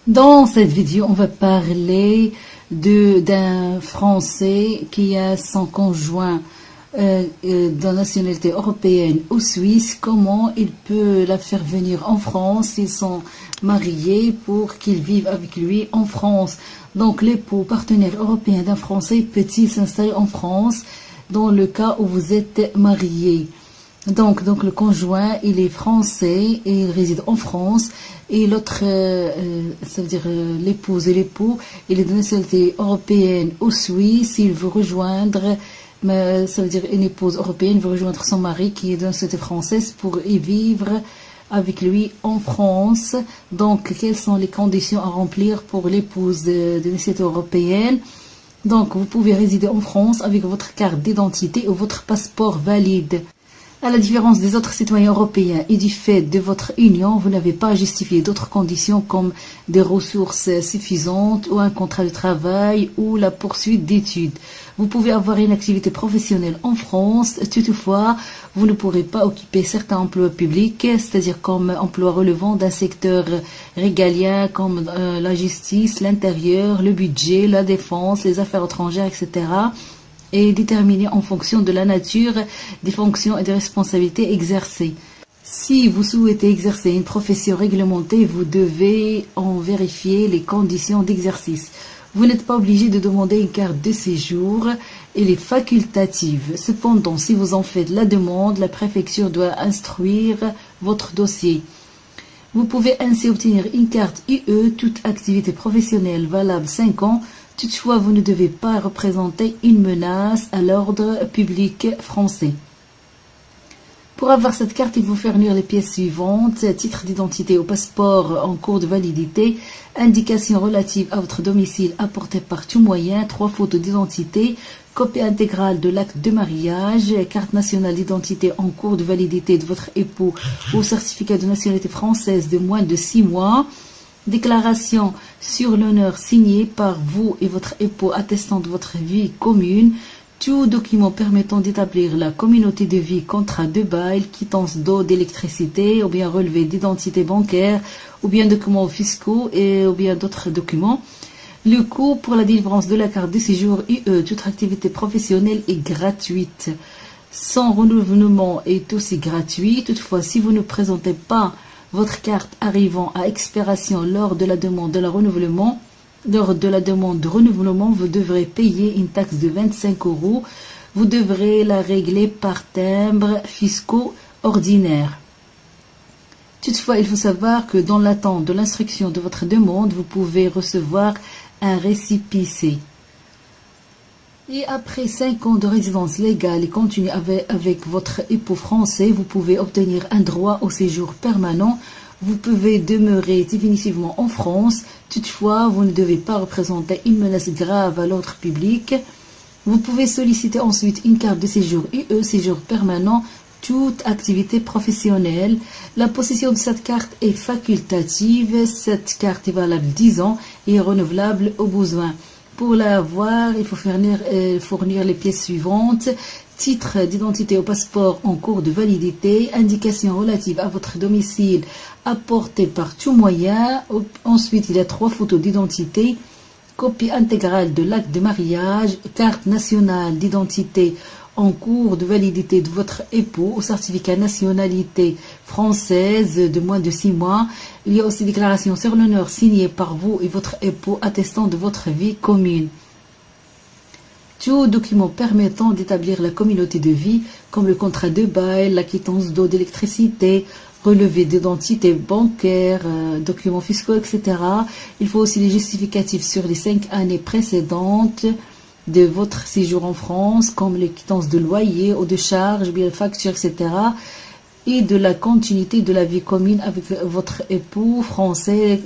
Dans cette vidéo, on va parler d'un Français qui a son conjoint de nationalité européenne ou suisse. Comment il peut la faire venir en France? Ils sont mariés pour qu'ils vivent avec lui en France. Donc l'époux partenaire européen d'un Français peut-il s'installer en France dans le cas où vous êtes mariés? Donc le conjoint, il est français et il réside en France. Et l'autre, ça veut dire l'épouse et l'époux, il est de nationalité européenne ou suisse. Il veut rejoindre, ça veut dire une épouse européenne veut rejoindre son mari qui est de nationalité française pour y vivre avec lui en France. Donc, quelles sont les conditions à remplir pour l'épouse de nationalité européenne? Donc, vous pouvez résider en France avec votre carte d'identité ou votre passeport valide. À la différence des autres citoyens européens et du fait de votre union, vous n'avez pas à justifier d'autres conditions comme des ressources suffisantes ou un contrat de travail ou la poursuite d'études. Vous pouvez avoir une activité professionnelle en France, toutefois, vous ne pourrez pas occuper certains emplois publics, c'est-à-dire comme emplois relevant d'un secteur régalien comme la justice, l'intérieur, le budget, la défense, les affaires étrangères, etc., et déterminé en fonction de la nature des fonctions et des responsabilités exercées. Si vous souhaitez exercer une profession réglementée, vous devez en vérifier les conditions d'exercice. Vous n'êtes pas obligé de demander une carte de séjour, elle est facultative. Cependant, si vous en faites la demande, la préfecture doit instruire votre dossier. Vous pouvez ainsi obtenir une carte UE, toute activité professionnelle valable 5 ans. Toutefois, vous ne devez pas représenter une menace à l'ordre public français. Pour avoir cette carte, il faut fournir les pièces suivantes: titre d'identité ou passeport en cours de validité, indications relatives à votre domicile apportées par tout moyen, 3 photos d'identité, copie intégrale de l'acte de mariage, carte nationale d'identité en cours de validité de votre époux ou certificat de nationalité française de moins de 6 mois, déclaration sur l'honneur signée par vous et votre époux attestant de votre vie commune, tout document permettant d'établir la communauté de vie, contrat de bail, quittance d'eau, d'électricité, ou bien relevé d'identité bancaire, ou bien documents fiscaux ou bien d'autres documents. Le coût pour la délivrance de la carte de séjour UE, toute activité professionnelle est gratuite. Son renouvellement est aussi gratuit. Toutefois, si vous ne présentez pas votre carte arrivant à expiration lors de la demande de renouvellement, vous devrez payer une taxe de 25 €. Vous devrez la régler par timbre fiscaux ordinaire. Toutefois, il faut savoir que dans l'attente de l'instruction de votre demande, vous pouvez recevoir un récépissé. Et après 5 ans de résidence légale et continue avec votre époux français, vous pouvez obtenir un droit au séjour permanent. Vous pouvez demeurer définitivement en France. Toutefois, vous ne devez pas représenter une menace grave à l'ordre public. Vous pouvez solliciter ensuite une carte de séjour UE, séjour permanent, toute activité professionnelle. La possession de cette carte est facultative. Cette carte est valable 10 ans et est renouvelable au besoin. Pour l'avoir, il faut fournir les pièces suivantes: titre d'identité au passeport en cours de validité, indications relatives à votre domicile apportées par tout moyen. Ensuite, il y a 3 photos d'identité, copie intégrale de l'acte de mariage, carte nationale d'identité en cours de validité de votre époux, ou certificat nationalité française de moins de 6 mois. Il y a aussi déclaration sur l'honneur signée par vous et votre époux attestant de votre vie commune. Tout document permettant d'établir la communauté de vie, comme le contrat de bail, la quittance d'eau, d'électricité, relevé d'identité bancaire, documents fiscaux, etc. Il faut aussi les justificatifs sur les 5 années précédentes de votre séjour en France, comme les quittances de loyer ou de charges, bien factures, etc. Et de la continuité de la vie commune avec votre époux français,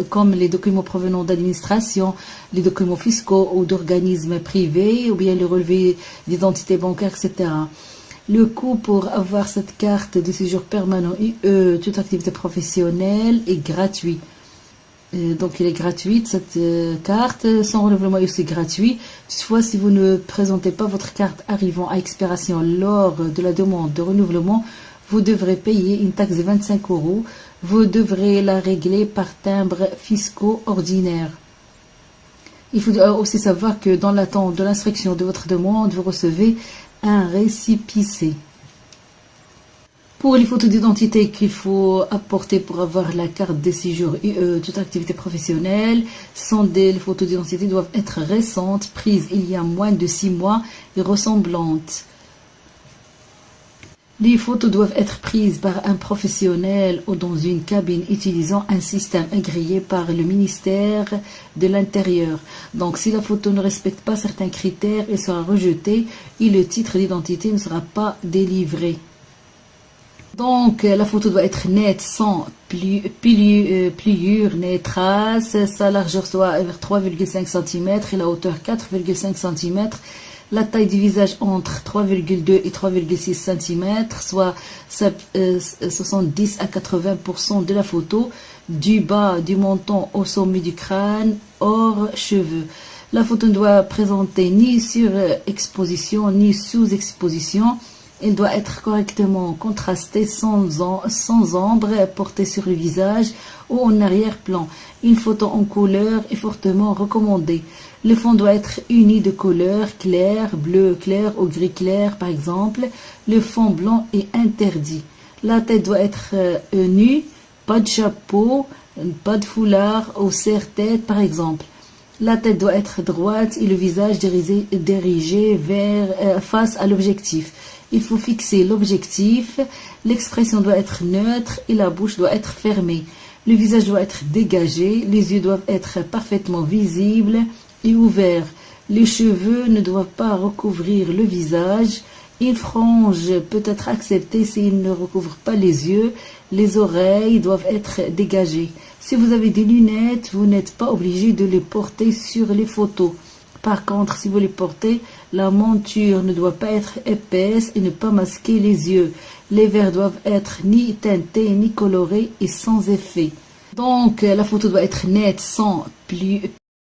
comme les documents provenant d'administration, les documents fiscaux ou d'organismes privés, ou bien le relevé d'identité bancaire, etc. Le coût pour avoir cette carte de séjour permanent UE, toute activité professionnelle, est gratuit. Donc il est gratuite cette carte, son renouvellement est aussi gratuit. Toutefois, si vous ne présentez pas votre carte arrivant à expiration lors de la demande de renouvellement, vous devrez payer une taxe de 25 €. vous devrez la régler par timbre fiscaux ordinaire. Il faut aussi savoir que dans l'attente de l'instruction de votre demande, vous recevez un récépissé. Pour les photos d'identité qu'il faut apporter pour avoir la carte de séjour UE, toute activité professionnelle, les photos d'identité doivent être récentes, prises il y a moins de 6 mois et ressemblantes. Les photos doivent être prises par un professionnel ou dans une cabine utilisant un système agréé par le ministère de l'Intérieur. Donc, si la photo ne respecte pas certains critères, elle sera rejetée et le titre d'identité ne sera pas délivré. Donc, la photo doit être nette, sans pliure, ni traces. Sa largeur soit vers 3,5 cm et la hauteur 4,5 cm. La taille du visage entre 3,2 et 3,6 cm, soit 70 à 80% de la photo, du bas du menton au sommet du crâne, hors cheveux. La photo ne doit présenter ni surexposition ni sous-exposition. Elle doit être correctement contrastée sans ombre portée sur le visage ou en arrière-plan. Une photo en couleur est fortement recommandée. Le fond doit être uni de couleur claire, bleu clair ou gris clair par exemple. Le fond blanc est interdit. La tête doit être nue, pas de chapeau, pas de foulard ou serre-tête par exemple. La tête doit être droite et le visage dirigé face à l'objectif. Il faut fixer l'objectif, l'expression doit être neutre et la bouche doit être fermée. Le visage doit être dégagé, les yeux doivent être parfaitement visibles et ouverts. Les cheveux ne doivent pas recouvrir le visage. Une frange peut être acceptée s'il ne recouvre pas les yeux. Les oreilles doivent être dégagées. Si vous avez des lunettes, vous n'êtes pas obligé de les porter sur les photos. Par contre, si vous les portez, la monture ne doit pas être épaisse et ne pas masquer les yeux. Les verres doivent être ni teintés ni colorés et sans effet. Donc, la photo doit être nette, sans